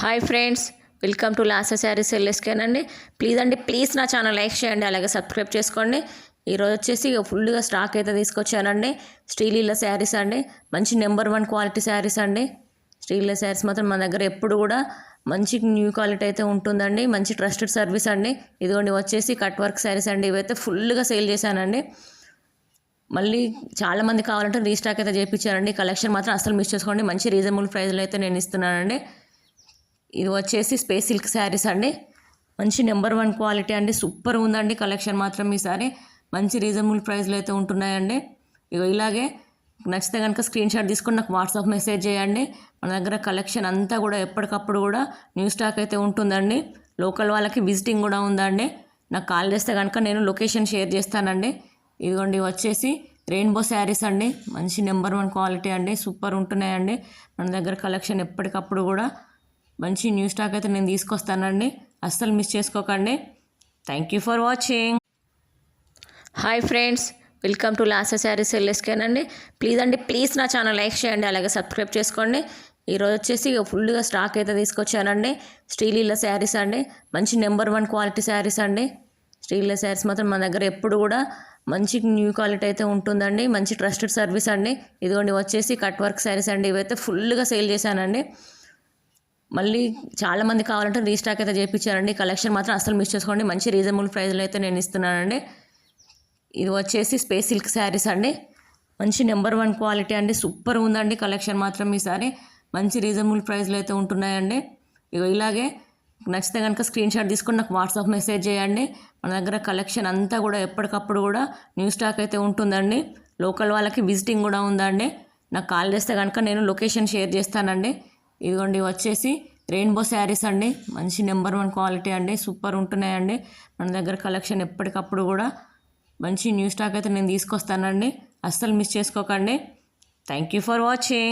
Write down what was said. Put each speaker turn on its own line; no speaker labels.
Hi friends, welcome to Lasa Sarees ఎల్ఎస్కేన్ అండి. Please నా ఛానల్ లైక్ చేయండి, అలాగే సబ్స్క్రైబ్ చేసుకోండి. ఈరోజు వచ్చేసి ఫుల్గా స్టాక్ అయితే తీసుకొచ్చానండి. శ్రీలీల శారీస్ అండి, మంచి నెంబర్ 1 క్వాలిటీ శారీస్ అండి. శ్రీలీల శారీస్ మాత్రం మన దగ్గర ఎప్పుడు కూడా మంచి న్యూ క్వాలిటీ అయితే ఉంటుందండి. మంచి ట్రస్టెడ్ సర్వీస్ అండి. ఇదిగోండి వచ్చేసి కట్ వర్క్ శారీస్ అండి. ఇవైతే ఫుల్గా సేల్ చేశానండి. మళ్ళీ చాలామంది కావాలంటే రీస్టాక్ అయితే చేయించానండి. కలెక్షన్ మాత్రం అసలు మిస్ చేసుకోండి. మంచి రీజనబుల్ ప్రైస్లో అయితే నేను ఇస్తున్నానండి. ఇది వచ్చేసి స్పేస్ సిల్క్ శారీస్ అండి. మంచి నెంబర్ 1 క్వాలిటీ అండి. సూపర్ ఉందండి కలెక్షన్ మాత్రం. ఈసారి మంచి రీజనబుల్ ప్రైస్లో అయితే ఉంటున్నాయండి. ఇలాగే నచ్చితే కనుక స్క్రీన్ షాట్ తీసుకొని నాకు వాట్సాప్ మెసేజ్ చేయండి. మన దగ్గర కలెక్షన్ అంతా కూడా ఎప్పటికప్పుడు కూడా న్యూ స్టాక్ అయితే ఉంటుందండి. లోకల్ వాళ్ళకి విజిటింగ్ కూడా ఉందండి. నాకు కాల్ చేస్తే కనుక నేను లొకేషన్ షేర్ చేస్తానండి. ఇదిగోండి వచ్చేసి రెయిన్బో శారీస్ అండి. మంచి నెంబర్ 1 క్వాలిటీ అండి. సూపర్ ఉంటున్నాయండి. మన దగ్గర కలెక్షన్ ఎప్పటికప్పుడు కూడా మంచి న్యూ స్టాక్ అయితే నేను తీసుకొస్తానండి. అస్సలు మిస్ చేసుకోకండి. Thank you for watching. Hi friends, welcome to Lasa Sarees ఎల్ఎస్కేన్ అండి. ప్లీజ్ నా ఛానల్ లైక్ చేయండి, అలాగే సబ్స్క్రైబ్ చేసుకోండి. ఈరోజు వచ్చేసి ఫుల్గా స్టాక్ అయితే తీసుకొచ్చానండి. శ్రీలీల శారీస్ అండి, మంచి నెంబర్ 1 క్వాలిటీ శారీస్ అండి. శ్రీలీల శారీస్ మాత్రం మన దగ్గర ఎప్పుడు కూడా మంచి న్యూ క్వాలిటీ అయితే ఉంటుందండి. మంచి ట్రస్టెడ్ సర్వీస్ అండి. ఇదిగోండి వచ్చేసి కట్ వర్క్ శారీస్ అండి. ఇవైతే ఫుల్గా సేల్ చేశానండి. మళ్ళీ చాలామంది కావాలంటే రీస్టాక్ అయితే చేయించానండి. కలెక్షన్ మాత్రం అసలు మిస్ చేసుకోండి. మంచి రీజనబుల్ ప్రైస్లో అయితే నేను ఇస్తున్నానండి. ఇది వచ్చేసి స్పేస్ సిల్క్ శారీస్ అండి. మంచి నెంబర్ 1 క్వాలిటీ అండి. సూపర్ ఉందండి కలెక్షన్ మాత్రం. ఈసారి మంచి రీజనబుల్ ప్రైస్లో అయితే ఉంటున్నాయండి. ఇలాగే నచ్చితే కనుక స్క్రీన్ షాట్ తీసుకొని నాకు వాట్సాప్ మెసేజ్ చేయండి. మన దగ్గర కలెక్షన్ అంతా కూడా ఎప్పటికప్పుడు కూడా న్యూ స్టాక్ అయితే ఉంటుందండి. లోకల్ వాళ్ళకి విజిటింగ్ కూడా ఉందండి. నాకు కాల్ చేస్తే కనుక నేను లొకేషన్ షేర్ చేస్తానండి. ఇదిగోండి వచ్చేసి రెయిన్బో శారీస్ అండి. మంచి నెంబర్ 1 క్వాలిటీ అండి. సూపర్ ఉంటున్నాయండి. మన దగ్గర కలెక్షన్ ఎప్పటికప్పుడు కూడా మంచి న్యూ స్టాక్ అయితే నేను తీసుకొస్తానండి. అస్సలు మిస్ చేసుకోకండి. Thank you for watching.